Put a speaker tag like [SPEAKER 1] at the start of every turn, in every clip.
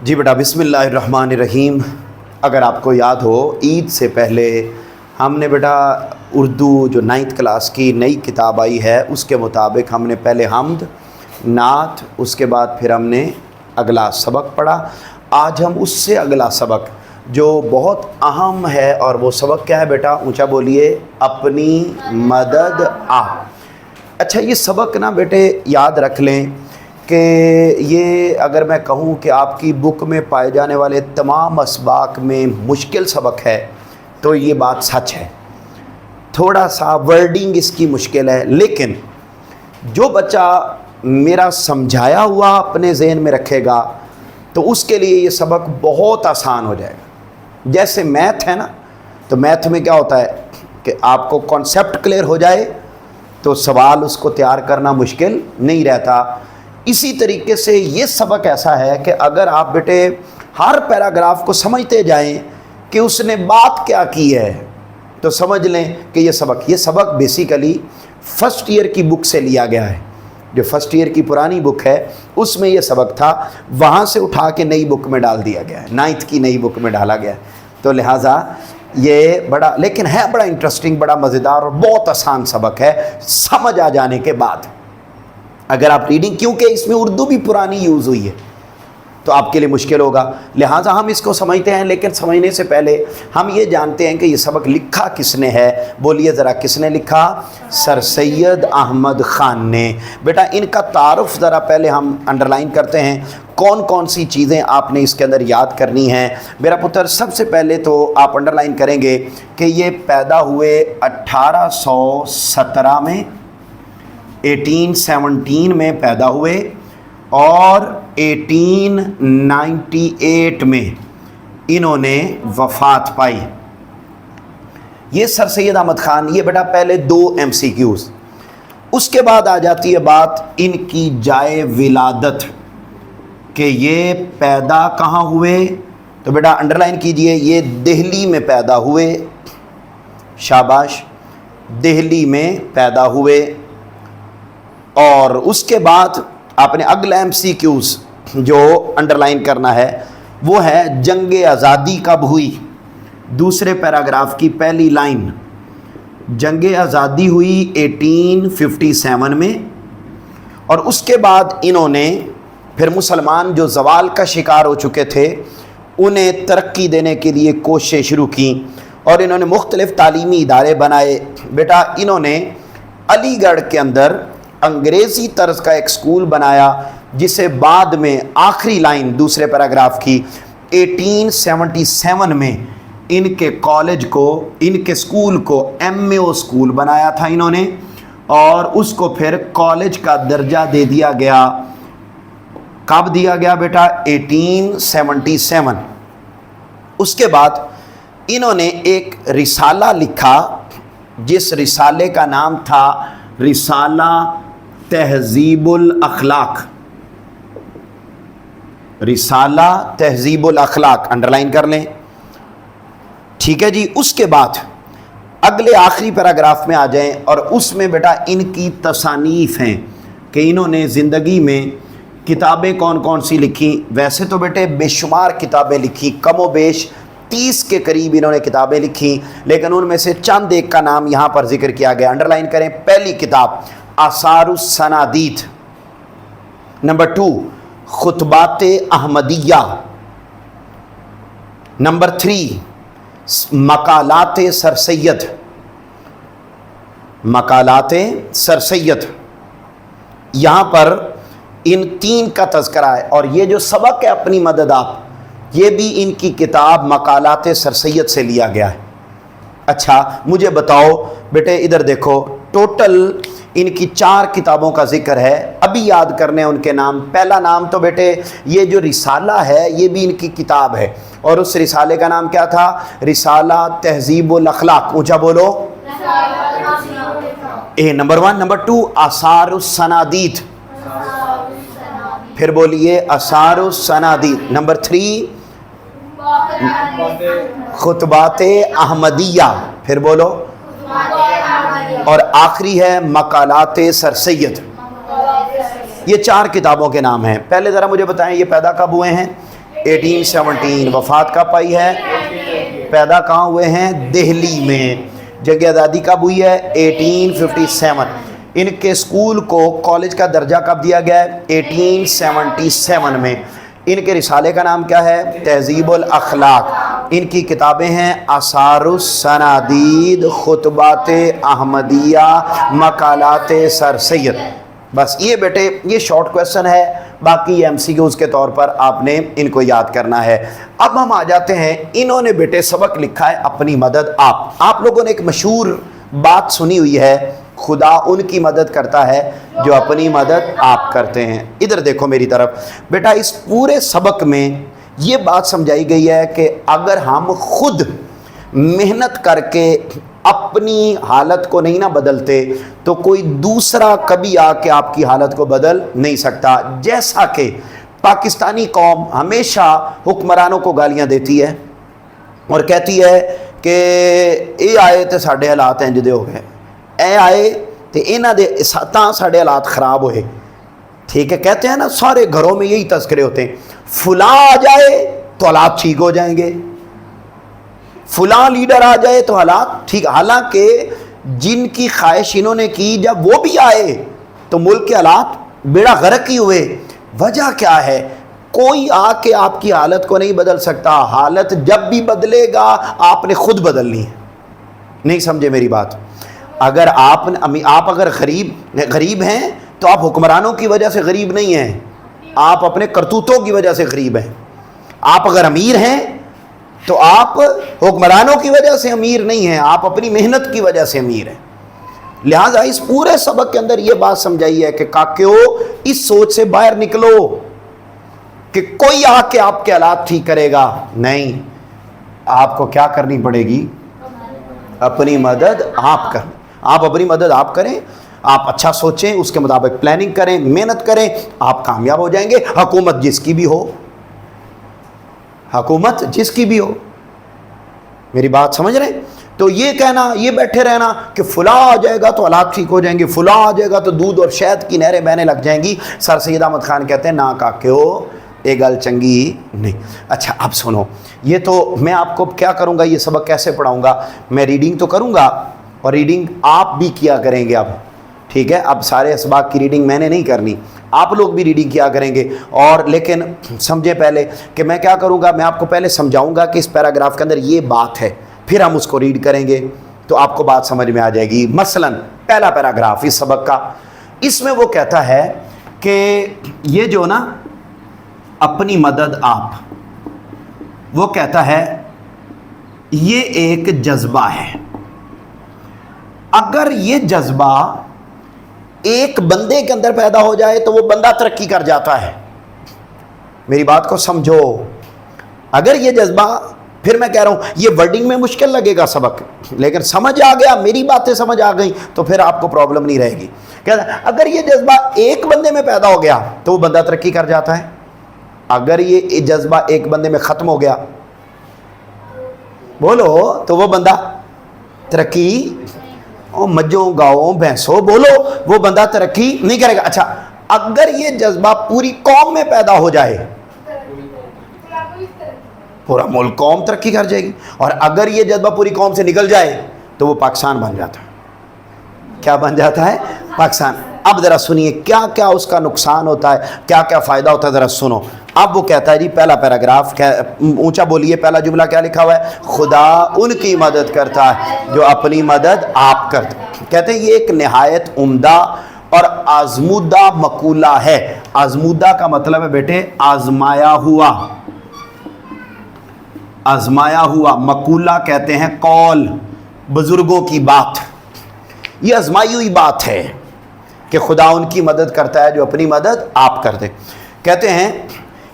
[SPEAKER 1] جی بیٹا، بسم اللہ الرحمن الرحیم۔ اگر آپ کو یاد ہو، عید سے پہلے ہم نے بیٹا اردو جو 9th کلاس کی نئی کتاب آئی ہے اس کے مطابق ہم نے پہلے حمد، نعت، اس کے بعد پھر ہم نے اگلا سبق پڑھا۔ آج ہم اس سے اگلا سبق جو بہت اہم ہے، اور وہ سبق کیا ہے بیٹا؟ اونچا بولیے، اپنی مدد آ۔ اچھا، یہ سبق نا بیٹے یاد رکھ لیں کہ یہ اگر میں کہوں کہ آپ کی بک میں پائے جانے والے تمام اسباق میں مشکل سبق ہے تو یہ بات سچ ہے۔ تھوڑا سا ورڈنگ اس کی مشکل ہے، لیکن جو بچہ میرا سمجھایا ہوا اپنے ذہن میں رکھے گا تو اس کے لیے یہ سبق بہت آسان ہو جائے گا۔ جیسے میتھ ہے نا، تو میتھ میں کیا ہوتا ہے کہ آپ کو کانسیپٹ کلیئر ہو جائے تو سوال اس کو تیار کرنا مشکل نہیں رہتا۔ اسی طریقے سے یہ سبق ایسا ہے کہ اگر آپ بیٹے ہر پیراگراف کو سمجھتے جائیں کہ اس نے بات کیا کی ہے تو سمجھ لیں کہ یہ سبق بیسیکلی فرسٹ ایئر کی بک سے لیا گیا ہے۔ جو فرسٹ ایئر کی پرانی بک ہے اس میں یہ سبق تھا، وہاں سے اٹھا کے نئی بک میں ڈال دیا گیا ہے، 9th کی نئی بک میں ڈالا گیا ہے۔ تو لہٰذا یہ لیکن ہے بڑا انٹرسٹنگ، بڑا مزیدار اور بہت آسان سبق ہے سمجھ آ جانے کے بعد۔ اگر آپ ریڈنگ، کیونکہ اس میں اردو بھی پرانی یوز ہوئی ہے تو آپ کے لیے مشکل ہوگا، لہٰذا ہم اس کو سمجھتے ہیں، لیکن سمجھنے سے پہلے ہم یہ جانتے ہیں کہ یہ سبق لکھا کس نے ہے۔ بولیے ذرا، کس نے لکھا؟ سر سید احمد خان نے۔ بیٹا ان کا تعارف ذرا پہلے ہم انڈرلائن کرتے ہیں، کون کون سی چیزیں آپ نے اس کے اندر یاد کرنی ہیں۔ میرا پتر، سب سے پہلے تو آپ انڈرلائن کریں گے کہ یہ پیدا ہوئے 1817 میں، 1817 میں پیدا ہوئے اور 1898 میں انہوں نے وفات پائی۔ یہ سر سید احمد خان، یہ بیٹا پہلے 2 MCQs۔ اس کے بعد آ جاتی ہے بات ان کی جائے ولادت، کہ یہ پیدا کہاں ہوئے، تو بیٹا انڈرلائن کیجئے، یہ دہلی میں پیدا ہوئے۔ شاباش، دہلی میں پیدا ہوئے۔ اور اس کے بعد آپ نے اگلا MCQs جو انڈرلائن کرنا ہے وہ ہے جنگ آزادی کب ہوئی۔ دوسرے پیراگراف کی پہلی لائن، جنگ آزادی ہوئی 1857 میں، اور اس کے بعد انہوں نے پھر مسلمان جو زوال کا شکار ہو چکے تھے انہیں ترقی دینے کے لیے کوششیں شروع کیں، اور انہوں نے مختلف تعلیمی ادارے بنائے۔ بیٹا انہوں نے علی گڑھ کے اندر انگریزی طرز کا ایک سکول بنایا، جسے بعد میں آخری لائن دوسرے پیراگراف کی 1877 میں ان کے کالج کو، ان کے سکول کو MAO سکول بنایا تھا انہوں نے، اور اس کو پھر کالج کا درجہ دے دیا گیا۔ کب دیا گیا بیٹا؟ 1877۔ اس کے بعد انہوں نے ایک رسالہ لکھا جس رسالے کا نام تھا رسالہ تہذیب الاخلاق۔ رسالہ تہذیب الاخلاق انڈرلائن کر لیں، ٹھیک ہے جی۔ اس کے بعد اگلے آخری پیراگراف میں آ جائیں، اور اس میں بیٹا ان کی تصانیف ہیں کہ انہوں نے زندگی میں کتابیں کون کون سی لکھی۔ ویسے تو بیٹے بے شمار کتابیں لکھی، کم و بیش 30 کے قریب انہوں نے کتابیں لکھی، لیکن ان میں سے چند ایک کا نام یہاں پر ذکر کیا گیا۔ انڈرلائن کریں، پہلی کتاب آثار السنادید، نمبر 2 خطبات احمدیہ، نمبر 3 مقالات سر سید، مقالات سر سید۔ یہاں پر ان 3 کا تذکرہ ہے، اور یہ جو سبق ہے اپنی مدد آپ، یہ بھی ان کی کتاب مقالات سر سید سے لیا گیا ہے۔ اچھا مجھے بتاؤ بیٹے، ادھر دیکھو، ٹوٹل ان کی 4 کتابوں کا ذکر ہے، ابھی یاد کرنے ان کے نام۔ پہلا نام تو بیٹے یہ جو رسالہ ہے یہ بھی ان کی کتاب ہے، اور اس رسالے کا نام کیا تھا؟ رسالہ تہذیب الاخلاق۔ اونچا بولو، نمبر 1۔ نمبر 2 آثار السنادید، پھر بولیے آثار السنادید۔ نمبر 3 خطبات احمدیہ، پھر بولو، اور آخری ہے مقالات سر سید۔ یہ 4 کتابوں کے نام ہیں۔ پہلے ذرا مجھے بتائیں یہ پیدا کب ہوئے ہیں؟ 1817. وفات کب پائی ہے؟ پیدا کہاں ہوئے ہیں؟ دہلی میں. جنگ آزادی کب ہوئی ہے؟ 1857. ان کے اسکول کو کالج کا درجہ کب دیا گیا ہے؟ 1877 میں. ان کے رسالے کا نام کیا ہے؟ تہذیب الاخلاق. ان کی کتابیں ہیں آثار السنادید، خطبات احمدیہ، مقالات سر سید. بس یہ بیٹے یہ شارٹ کویسچن ہے، باقی ایم سی کیوز کے طور پر آپ نے ان کو یاد کرنا ہے. اب ہم آ جاتے ہیں، انہوں نے بیٹے سبق لکھا ہے اپنی مدد آپ. آپ لوگوں نے ایک مشہور بات سنی ہوئی ہے، خدا ان کی مدد کرتا ہے جو اپنی مدد آپ کرتے ہیں. ادھر دیکھو میری طرف بیٹا، اس پورے سبق میں یہ بات سمجھائی گئی ہے کہ اگر ہم خود محنت کر کے اپنی حالت کو نہیں نہ بدلتے تو کوئی دوسرا کبھی آ کے آپ کی حالت کو بدل نہیں سکتا. جیسا کہ پاکستانی قوم ہمیشہ حکمرانوں کو گالیاں دیتی ہے اور کہتی ہے کہ اے آئے تو ساڈے حالات انج دے ہو گئے، اے آئے تو انہاں دے تاں ساڈے حالات خراب ہوئے. ٹھیک ہے، کہتے ہیں نا سارے گھروں میں یہی تذکرے ہوتے ہیں، فلاں آ جائے تو حالات ٹھیک ہو جائیں گے، فلاں لیڈر آ جائے تو حالات ٹھیک. حالانکہ جن کی خواہش انہوں نے کی جب وہ بھی آئے تو ملک کے حالات بیڑا غرق ہی ہوئے. وجہ کیا ہے؟ کوئی آ کے آپ کی حالت کو نہیں بدل سکتا. حالت جب بھی بدلے گا آپ نے خود بدلنی ہے. نہیں سمجھے میری بات؟ اگر آپ اگر غریب ہیں تو آپ حکمرانوں کی وجہ سے غریب نہیں ہیں، آپ اپنے کرتوتوں کی وجہ سے غریب ہیں. آپ اگر امیر ہیں تو آپ حکمرانوں کی وجہ سے امیر نہیں ہیں، آپ اپنی محنت کی وجہ سے امیر ہیں. لہٰذا اس پورے سبق کے اندر یہ بات سمجھائی ہے کہ کاکیو اس سوچ سے باہر نکلو کہ کوئی آ کے آپ کے حالات ٹھیک کرے گا. نہیں، آپ کو کیا کرنی پڑے گی؟ اپنی مدد آپ کریں. آپ اپنی مدد آپ کریں، آپ اچھا سوچیں، اس کے مطابق پلاننگ کریں، محنت کریں، آپ کامیاب ہو جائیں گے. حکومت جس کی بھی ہو، حکومت جس کی بھی ہو. میری بات سمجھ رہے ہیں؟ تو یہ کہنا، یہ بیٹھے رہنا کہ فلاں آ جائے گا تو حالات ٹھیک ہو جائیں گے، فلاں آ جائے گا تو دودھ اور شہد کی نہریں بہنے لگ جائیں گی. سر سید احمد خان کہتے ہیں نا کاکیو یہ گل چنگی نہیں. اچھا اب سنو، یہ تو میں آپ کو کیا کروں گا، یہ سبق کیسے پڑھاؤں گا؟ میں ریڈنگ تو کروں گا اور ریڈنگ آپ بھی کیا کریں گے. اب ٹھیک ہے، اب سارے اسباق کی ریڈنگ میں نے نہیں کرنی، آپ لوگ بھی ریڈنگ کیا کریں گے. اور لیکن سمجھے پہلے کہ میں کیا کروں گا، میں آپ کو پہلے سمجھاؤں گا کہ اس پیراگراف کے اندر یہ بات ہے، پھر ہم اس کو ریڈ کریں گے تو آپ کو بات سمجھ میں آ جائے گی. مثلا پہلا پیراگراف اس سبق کا، اس میں وہ کہتا ہے کہ یہ جو نا اپنی مدد آپ، وہ کہتا ہے یہ ایک جذبہ ہے. اگر یہ جذبہ ایک بندے کے اندر پیدا ہو جائے تو وہ بندہ ترقی کر جاتا ہے. میری بات کو سمجھو. اگر یہ جذبہ، پھر میں کہہ رہا ہوں یہ ورڈنگ میں مشکل لگے گا سبق، لیکن سمجھ آ گیا، میری باتیں سمجھ آ گئیں تو پھر آپ کو پرابلم نہیں رہے گی. اگر یہ جذبہ ایک بندے میں پیدا ہو گیا تو وہ بندہ ترقی کر جاتا ہے. اگر یہ جذبہ ایک بندے میں ختم ہو گیا، بولو، تو وہ بندہ ترقی، مجھوں گاؤں بھینسوں، بولو، وہ بندہ ترقی نہیں کرے گا. اچھا اگر یہ جذبہ پوری قوم میں پیدا ہو جائے، پورا ملک قوم ترقی کر جائے گی. اور اگر یہ جذبہ پوری قوم سے نکل جائے تو وہ پاکستان بن جاتا ہے. کیا بن جاتا ہے؟ پاکستان. اب ذرا سنیے کیا کیا اس کا نقصان ہوتا ہے، کیا کیا فائدہ ہوتا ہے، ذرا سنو. اب وہ کہتا ہے جی پہلا پیراگراف، اونچا بولیے، پہلا جملہ کیا لکھا ہوا ہے؟ خدا ان کی مدد کرتا ہے جو اپنی مدد آپ کرتے. کہتے ہیں یہ ایک نہایت عمدہ اور آزمودہ مقولہ ہے. آزمودہ کا مطلب ہے بیٹے آزمایا ہوا، آزمایا ہوا. مقولہ کہتے ہیں قول، بزرگوں کی بات. یہ آزمائی ہوئی بات ہے کہ خدا ان کی مدد کرتا ہے جو اپنی مدد آپ کرتے. کہتے ہیں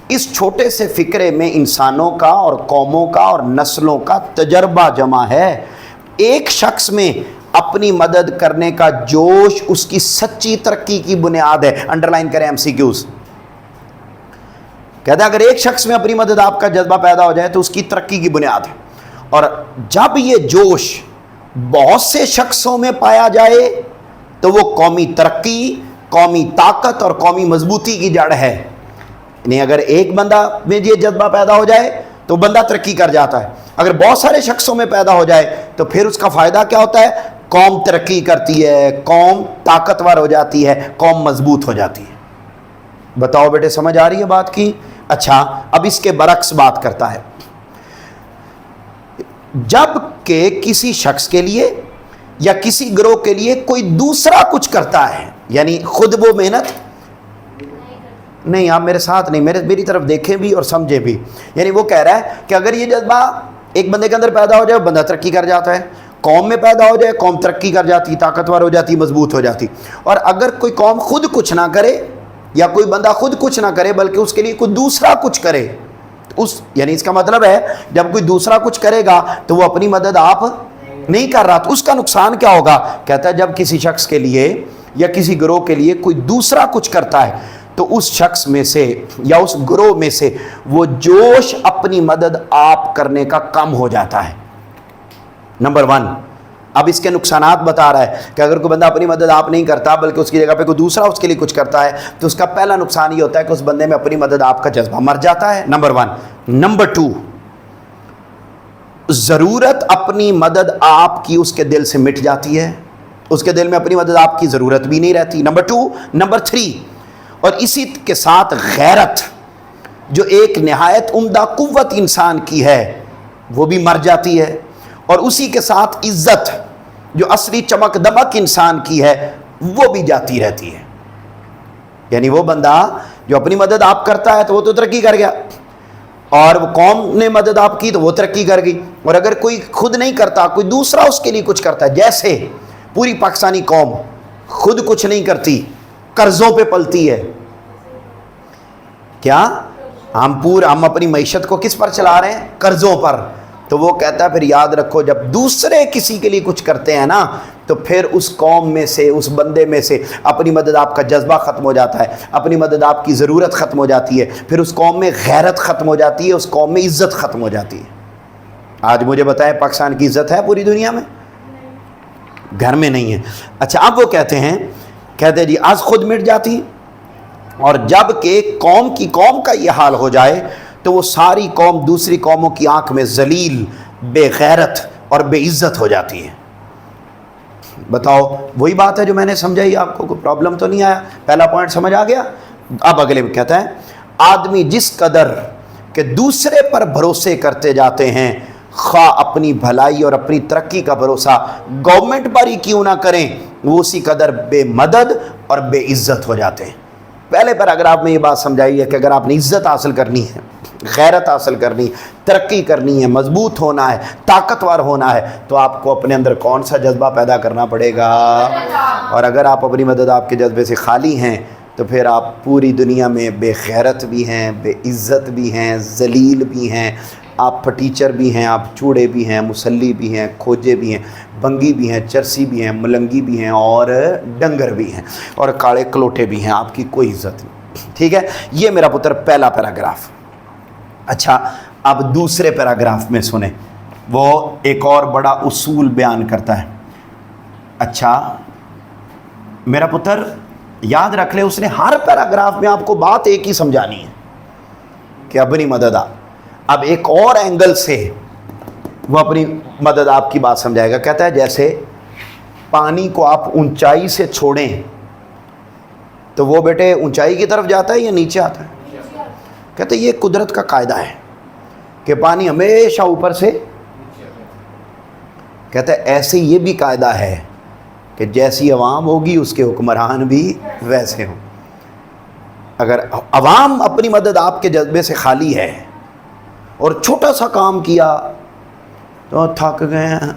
[SPEAKER 1] اس چھوٹے سے فکرے میں انسانوں کا اور قوموں کا اور نسلوں کا تجربہ جمع ہے. ایک شخص میں اپنی مدد کرنے کا جوش اس کی سچی ترقی کی بنیاد ہے. انڈرلائن کریں ایم سی کیوز. کہتے ہیں اگر ایک شخص میں اپنی مدد آپ کا جذبہ پیدا ہو جائے تو اس کی ترقی کی بنیاد ہے. اور جب یہ جوش بہت سے شخصوں میں پایا جائے تو وہ قومی ترقی، قومی طاقت اور قومی مضبوطی کی جڑ ہے. نہیں اگر ایک بندہ میں یہ جذبہ پیدا ہو جائے تو بندہ ترقی کر جاتا ہے، اگر بہت سارے شخصوں میں پیدا ہو جائے تو پھر اس کا فائدہ کیا ہوتا ہے؟ قوم ترقی کرتی ہے، قوم طاقتور ہو جاتی ہے، قوم مضبوط ہو جاتی ہے۔ بتاؤ بیٹے سمجھ آ رہی ہے بات کی؟ اچھا اب اس کے برعکس بات کرتا ہے، جب کہ کسی شخص کے لیے یا کسی گروہ کے لیے کوئی دوسرا کچھ کرتا ہے، یعنی خود وہ محنت نہیں، آپ میرے ساتھ نہیں، میری طرف دیکھیں بھی اور سمجھیں بھی، یعنی وہ کہہ رہا ہے کہ اگر یہ جذبہ ایک بندے کے اندر پیدا ہو جائے بندہ ترقی کر جاتا ہے، قوم میں پیدا ہو جائے قوم ترقی کر جاتی، طاقتور ہو جاتی، مضبوط ہو جاتی، اور اگر کوئی قوم خود کچھ نہ کرے یا کوئی بندہ خود کچھ نہ کرے بلکہ اس کے لیے کوئی دوسرا کچھ کرے، یعنی اس کا مطلب ہے جب کوئی دوسرا کچھ کرے گا تو وہ اپنی مدد آپ نہیں کر رہا، تو اس کا نقصان کیا ہوگا؟ کہتا ہے جب کسی شخص کے لیے یا کسی گروہ کے لیے کوئی دوسرا کچھ کرتا ہے تو اس شخص میں سے یا اس گروہ میں سے وہ جوش اپنی مدد آپ کرنے کا کم ہو جاتا ہے۔ نمبر 1، اب اس کے نقصانات بتا رہا ہے کہ اگر کوئی بندہ اپنی مدد آپ نہیں کرتا بلکہ اس کی جگہ پہ کوئی دوسرا اس کے لیے کچھ کرتا ہے تو اس کا پہلا نقصان یہ ہوتا ہے کہ اس بندے میں اپنی مدد آپ کا جذبہ مر جاتا ہے، نمبر 1۔ نمبر 2، ضرورت اپنی مدد آپ کی اس کے دل سے مٹ جاتی ہے، اس کے دل میں اپنی مدد آپ کی ضرورت بھی نہیں رہتی، نمبر 2۔ نمبر 3، اور اسی کے ساتھ غیرت جو ایک نہایت عمدہ قوت انسان کی ہے وہ بھی مر جاتی ہے، اور اسی کے ساتھ عزت جو اصلی چمک دمک انسان کی ہے وہ بھی جاتی رہتی ہے۔ یعنی وہ بندہ جو اپنی مدد آپ کرتا ہے تو وہ تو ترقی کر گیا، اور وہ قوم نے مدد آپ کی تو وہ ترقی کر گئی، اور اگر کوئی خود نہیں کرتا کوئی دوسرا اس کے لیے کچھ کرتا ہے، جیسے پوری پاکستانی قوم خود کچھ نہیں کرتی، قرضوں پہ پلتی ہے، کیا ہم اپنی معیشت کو کس پر چلا رہے ہیں؟ قرضوں پر، تو وہ کہتا ہے پھر یاد رکھو جب دوسرے کسی کے لیے کچھ کرتے ہیں نا تو پھر اس قوم میں سے اس بندے میں سے اپنی مدد آپ کا جذبہ ختم ہو جاتا ہے، اپنی مدد آپ کی ضرورت ختم ہو جاتی ہے، پھر اس قوم میں غیرت ختم ہو جاتی ہے، اس قوم میں عزت ختم ہو جاتی ہے۔ آج مجھے بتائیں پاکستان کی عزت ہے پوری دنیا میں؟ گھر میں نہیں ہے۔ اچھا اب وہ کہتے ہیں جی آج خود مٹ جاتی، اور جب کہ قوم کا یہ حال ہو جائے تو وہ ساری قوم دوسری قوموں کی آنکھ میں ذلیل، بے غیرت اور بے عزت ہو جاتی ہے۔ بتاؤ وہی بات ہے جو میں نے سمجھائی آپ کو، کوئی پرابلم تو نہیں آیا؟ پہلا پوائنٹ سمجھ آ گیا؟ اب اگلے میں کہتا ہے آدمی جس قدر کہ دوسرے پر بھروسے کرتے جاتے ہیں، خواہ اپنی بھلائی اور اپنی ترقی کا بھروسہ گورنمنٹ پر ہی کیوں نہ کریں، وہ اسی قدر بے مدد اور بے عزت ہو جاتے ہیں۔ پہلے پیراگراف میں یہ بات سمجھائی ہے کہ اگر آپ نے عزت حاصل کرنی ہے، غیرت حاصل کرنی، ترقی کرنی ہے، مضبوط ہونا ہے، طاقتور ہونا ہے، تو آپ کو اپنے اندر کون سا جذبہ پیدا کرنا پڑے گا؟ اور اگر آپ اپنی مدد آپ کے جذبے سے خالی ہیں تو پھر آپ پوری دنیا میں بے غیرت بھی ہیں، بے عزت بھی ہیں، ذلیل بھی ہیں، آپ پھٹیچر بھی ہیں، آپ چوڑے بھی ہیں، مسلی بھی ہیں، کھوجے بھی ہیں، بنگی بھی ہیں، چرسی بھی ہیں، ملنگی بھی ہیں، اور ڈنگر بھی ہیں، اور کاڑے کلوٹے بھی ہیں، آپ کی کوئی عزت نہیں۔ ٹھیک ہے، یہ میرا پتر پہلا پیراگراف۔ اچھا اب دوسرے پیراگراف میں سنیں، وہ ایک اور بڑا اصول بیان کرتا ہے۔ اچھا میرا پتر یاد رکھ لے، اس نے ہر پیراگراف میں آپ کو بات ایک ہی سمجھانی ہے کہ اپنی مدد اب ایک اور اینگل سے وہ اپنی مدد آپ کی بات سمجھائے گا۔ کہتا ہے جیسے پانی کو آپ اونچائی سے چھوڑیں تو وہ بیٹے اونچائی کی طرف جاتا ہے یا نیچے آتا ہے؟ کہتے ہیں یہ قدرت کا قاعدہ ہے کہ پانی ہمیشہ اوپر سے، کہتا ہے ایسے یہ بھی قاعدہ ہے کہ جیسی عوام ہوگی اس کے حکمران بھی ویسے ہوں۔ اگر عوام اپنی مدد آپ کے جذبے سے خالی ہے اور چھوٹا سا کام کیا تو تھک گئے ہیں،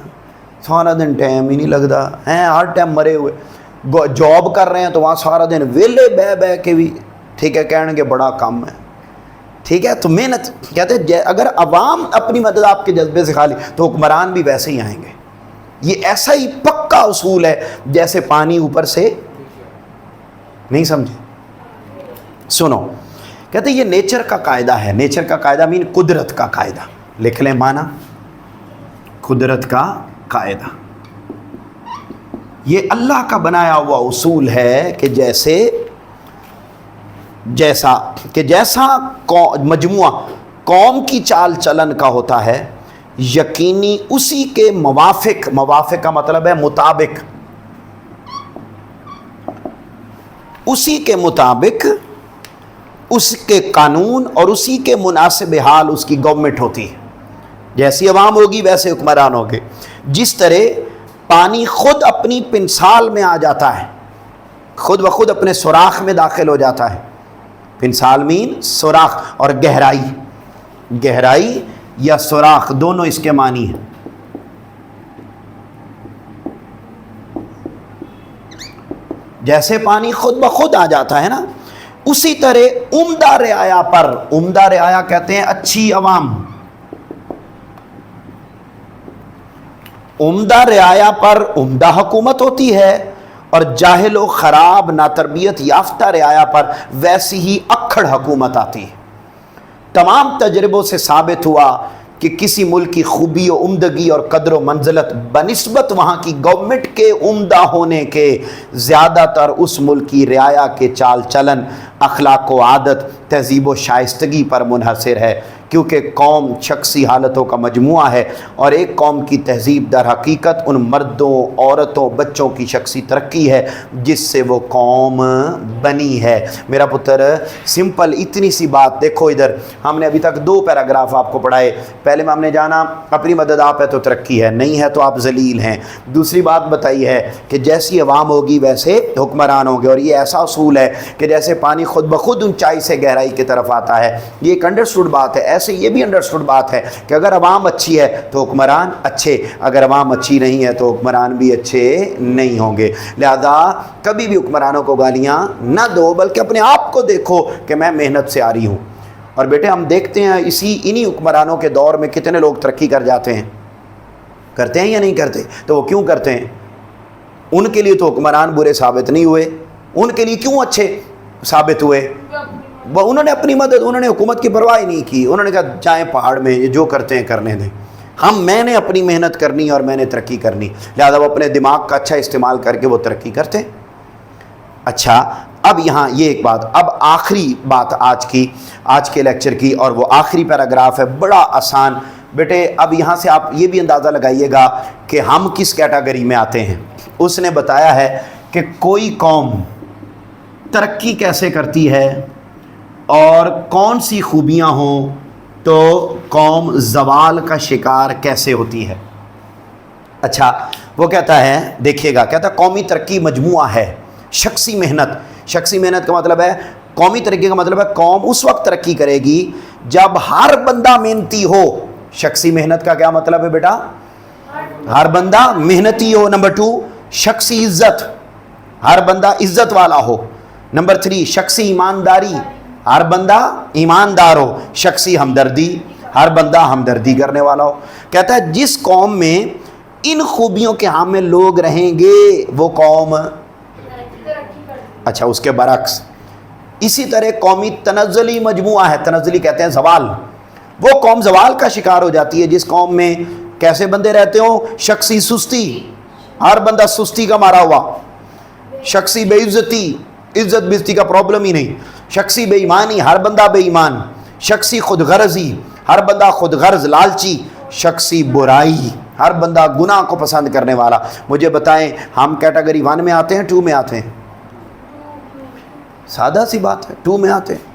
[SPEAKER 1] سارا دن ٹائم ہی نہیں لگتا ہیں، ہر ٹائم مرے ہوئے، جاب کر رہے ہیں تو وہاں سارا دن ویلے بہ کے بھی ٹھیک ہے کہنے کے بڑا کام ہے، ٹھیک ہے تو محنت۔ کہتے ہیں اگر عوام اپنی مدد آپ کے جذبے سے خالی تو حکمران بھی ویسے ہی آئیں گے۔ یہ ایسا ہی پکا اصول ہے جیسے پانی اوپر سے، نہیں سمجھے؟ سنو، کہتے ہیں یہ نیچر کا قاعدہ ہے۔ نیچر کا قاعدہ مین قدرت کا قاعدہ، لکھ لیں معنی، قدرت کا قاعدہ۔ یہ اللہ کا بنایا ہوا اصول ہے کہ جیسے جیسا کہ جیسا مجموعہ قوم کی چال چلن کا ہوتا ہے، یقینی اسی کے موافق، موافق کا مطلب ہے مطابق، اسی کے مطابق اس کے قانون اور اسی کے مناسب حال اس کی گورنمنٹ ہوتی ہے۔ جیسی عوام ہوگی ویسے حکمران ہوگے۔ جس طرح پانی خود اپنی پنسال میں آ جاتا ہے، خود بخود اپنے سوراخ میں داخل ہو جاتا ہے، پنسال مین سوراخ، اور گہرائی، گہرائی یا سوراخ دونوں اس کے معنی ہیں۔ جیسے پانی خود بخود آ جاتا ہے نا، اسی طرح عمدہ رعایا پر، عمدہ رعایا کہتے ہیں اچھی عوام، عمدہ رعایا پر عمدہ حکومت ہوتی ہے، اور جاہل و خراب ناتربیت یافتہ رعایا پر ویسی ہی اکھڑ حکومت آتی ہے۔ تمام تجربوں سے ثابت ہوا کہ کسی ملک کی خوبی و عمدگی اور قدر و منزلت بنسبت وہاں کی گورنمنٹ کے عمدہ ہونے کے زیادہ تر اس ملک کی رعایا کے چال چلن، اخلاق و عادت، تہذیب و شائستگی پر منحصر ہے، کیونکہ قوم شخصی حالتوں کا مجموعہ ہے، اور ایک قوم کی تہذیب در حقیقت ان مردوں، عورتوں، بچوں کی شخصی ترقی ہے جس سے وہ قوم بنی ہے۔ میرا پتر سمپل اتنی سی بات دیکھو، ادھر ہم نے ابھی تک 2 پیراگراف آپ کو پڑھائے۔ پہلے میں ہم نے جانا اپنی مدد آپ ہے تو ترقی ہے، نہیں ہے تو آپ ذلیل ہیں۔ دوسری بات بتائی ہے کہ جیسی عوام ہوگی ویسے حکمران ہوں گے، اور یہ ایسا اصول ہے کہ جیسے پانی خود بخود اونچائی سے گہرائی کی طرف آتا ہے، یہ ایک انڈرسٹوڈ بات ہے۔ ایسے یہ بھی انڈرسٹوڈ بات ہے کہ اگر عوام اچھی ہے تو حکمران اچھے، اگر عوام اچھی نہیں ہے تو حکمران بھی اچھے نہیں ہوں گے۔ لہذا کبھی بھی حکمرانوں کو گالیاں نہ دو، بلکہ اپنے آپ کو دیکھو کہ میں محنت سے آ رہی ہوں۔ اور بیٹے ہم دیکھتے ہیں انہی حکمرانوں کے دور میں کتنے لوگ ترقی کر جاتے ہیں، کرتے ہیں یا نہیں کرتے؟ تو وہ کیوں کرتے ہیں؟ ان کے لیے تو حکمران برے ثابت نہیں ہوئے، ان کے لیے کیوں اچھے ثابت ہوئے؟ وہ انہوں نے اپنی مدد، انہوں نے حکومت کی پرواہ نہیں کی، انہوں نے کہا جائیں پہاڑ میں، یہ جو کرتے ہیں کرنے دیں، میں نے اپنی محنت کرنی اور میں نے ترقی کرنی، لہذا وہ اپنے دماغ کا اچھا استعمال کر کے وہ ترقی کرتے ہیں۔ اچھا، اب یہاں یہ ایک بات، اب آخری بات آج کے لیکچر کی، اور وہ آخری پیراگراف ہے، بڑا آسان بیٹے۔ اب یہاں سے آپ یہ بھی اندازہ لگائیے گا کہ ہم کس کیٹیگری میں آتے ہیں۔ اس نے بتایا ہے کہ کوئی قوم ترقی کیسے کرتی ہے اور کون سی خوبیاں ہوں تو قوم زوال کا شکار کیسے ہوتی ہے۔ اچھا، وہ کہتا ہے دیکھیے گا، کہتا ہے قومی ترقی مجموعہ ہے، شخصی محنت۔ شخصی محنت کا مطلب ہے، قومی ترقی کا مطلب ہے قوم اس وقت ترقی کرے گی جب ہر بندہ محنتی ہو۔ شخصی محنت کا کیا مطلب ہے بیٹا؟ ہر بندہ محنتی ہو۔ نمبر 2 شخصی عزت، ہر بندہ عزت والا ہو۔ نمبر 3 شخصی ایمانداری، ہر بندہ ایماندار ہو۔ شخصی ہمدردی، ہر بندہ ہمدردی کرنے والا ہو۔ کہتا ہے جس قوم میں ان خوبیوں کے حامل لوگ رہیں گے وہ قوم، اچھا اس کے برعکس اسی طرح قومی تنزلی مجموعہ ہے، تنزلی کہتے ہیں زوال، وہ قوم زوال کا شکار ہو جاتی ہے جس قوم میں کیسے بندے رہتے ہوں؟ شخصی سستی، ہر بندہ سستی کا مارا ہوا۔ شخصی بے عزتی، عزت بزتی کا پرابلم ہی نہیں۔ شخصی بے ایمانی، ہر بندہ بے ایمان۔ شخصی خود غرضی، ہر بندہ خود غرض لالچی۔ شخصی برائی، ہر بندہ گناہ کو پسند کرنے والا۔ مجھے بتائیں ہم کیٹیگری 1 میں آتے ہیں 2 میں آتے ہیں؟ سادہ سی بات ہے، 2 میں آتے ہیں۔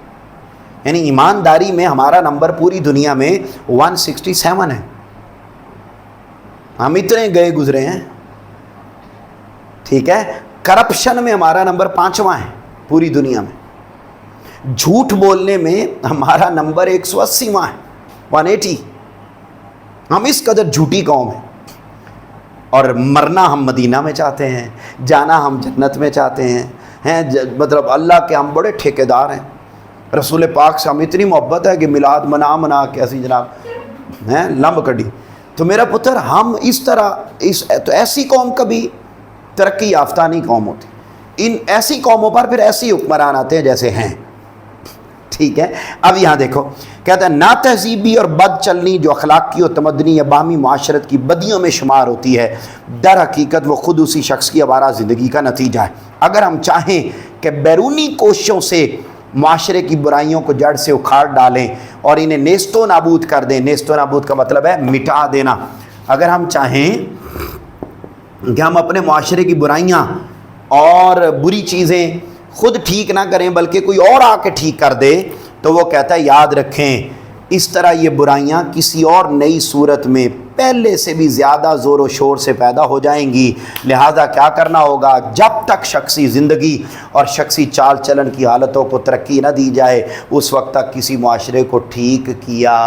[SPEAKER 1] یعنی ایمانداری میں ہمارا نمبر پوری دنیا میں 167 ہے، ہم اتنے گئے گزرے ہیں، ٹھیک ہے۔ کرپشن میں ہمارا نمبر 5واں ہے پوری دنیا میں۔ جھوٹ بولنے میں ہمارا نمبر 180واں ہے، 180۔ ہم اس قدر جھوٹی قوم ہیں، اور مرنا ہم مدینہ میں چاہتے ہیں، جانا ہم جنت میں چاہتے ہیں، مطلب اللہ کے ہم بڑے ٹھیکیدار ہیں۔ رسول پاک سے ہم اتنی محبت ہے کہ میلاد منا کے ایسی جناب ہیں لمب کڑی۔ تو میرا پتر ہم اس طرح تو ایسی قوم کبھی ترقی یافتہ نہیں قوم ہوتی۔ ان ایسی قوموں پر پھر ایسی حکمران آتے ہیں جیسے ہیں، ٹھیک ہے۔ اب یہاں دیکھو، کہتا ہے نا تہذیبی اور بد چلنی جو اخلاقی و تمدنی یا باہمی معاشرت کی بدیوں میں شمار ہوتی ہے، در حقیقت وہ خود اسی شخص کی آوارہ زندگی کا نتیجہ ہے۔ اگر ہم چاہیں کہ بیرونی کوششوں سے معاشرے کی برائیوں کو جڑ سے اکھاڑ ڈالیں اور انہیں نیست و نابود کر دیں۔ نیست و نابود کا مطلب ہے مٹا دینا۔ اگر ہم چاہیں کہ ہم اپنے معاشرے کی برائیاں اور بری چیزیں خود ٹھیک نہ کریں بلکہ کوئی اور آ کے ٹھیک کر دے، تو وہ کہتا ہے یاد رکھیں اس طرح یہ برائیاں کسی اور نئی صورت میں پہلے سے بھی زیادہ زور و شور سے پیدا ہو جائیں گی۔ لہٰذا کیا کرنا ہوگا، جب تک شخصی زندگی اور شخصی چال چلن کی حالتوں کو ترقی نہ دی جائے اس وقت تک کسی معاشرے کو ٹھیک کیا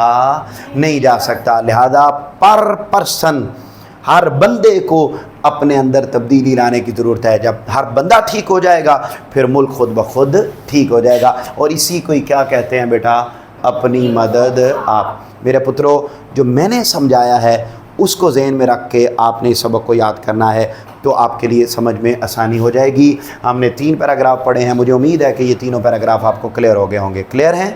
[SPEAKER 1] نہیں جا سکتا۔ لہٰذا پر پرسن ہر بندے کو اپنے اندر تبدیلی لانے کی ضرورت ہے۔ جب ہر بندہ ٹھیک ہو جائے گا پھر ملک خود بخود ٹھیک ہو جائے گا، اور اسی کو ہی کیا کہتے ہیں بیٹا، اپنی مدد آپ۔ میرے پترو، جو میں نے سمجھایا ہے اس کو ذہن میں رکھ کے آپ نے اس سبق کو یاد کرنا ہے تو آپ کے لیے سمجھ میں آسانی ہو جائے گی۔ ہم نے 3 پیراگراف پڑھے ہیں، مجھے امید ہے کہ یہ تینوں پیراگراف آپ کو کلیئر ہو گئے ہوں گے۔ کلیئر ہیں؟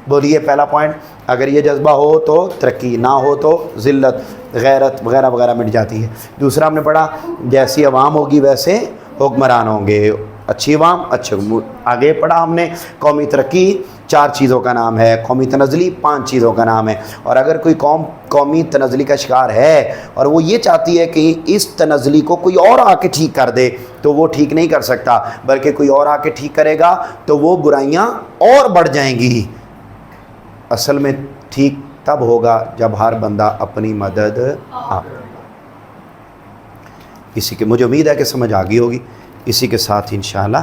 [SPEAKER 1] بولیے پہلا پوائنٹ، اگر یہ جذبہ ہو تو ترقی، نہ ہو تو ذلت، غیرت وغیرہ وغیرہ مٹ جاتی ہے۔ دوسرا ہم نے پڑھا جیسی عوام ہوگی ویسے حکمران ہوں گے، اچھی عوام اچھے۔ آگے پڑھا ہم نے قومی ترقی 4 چیزوں کا نام ہے، قومی تنزلی 5 چیزوں کا نام ہے، اور اگر کوئی قوم قومی تنزلی کا شکار ہے اور وہ یہ چاہتی ہے کہ اس تنزلی کو کوئی اور آ کے ٹھیک کر دے تو وہ ٹھیک نہیں کر سکتا، بلکہ کوئی اور آ کے ٹھیک کرے گا تو وہ برائیاں اور بڑھ جائیں گی۔ اصل میں ٹھیک تب ہوگا جب ہر بندہ اپنی مدد آپ۔ اسی کے مجھے امید ہے کہ سمجھ آ گئی ہوگی۔ اسی کے ساتھ انشاءاللہ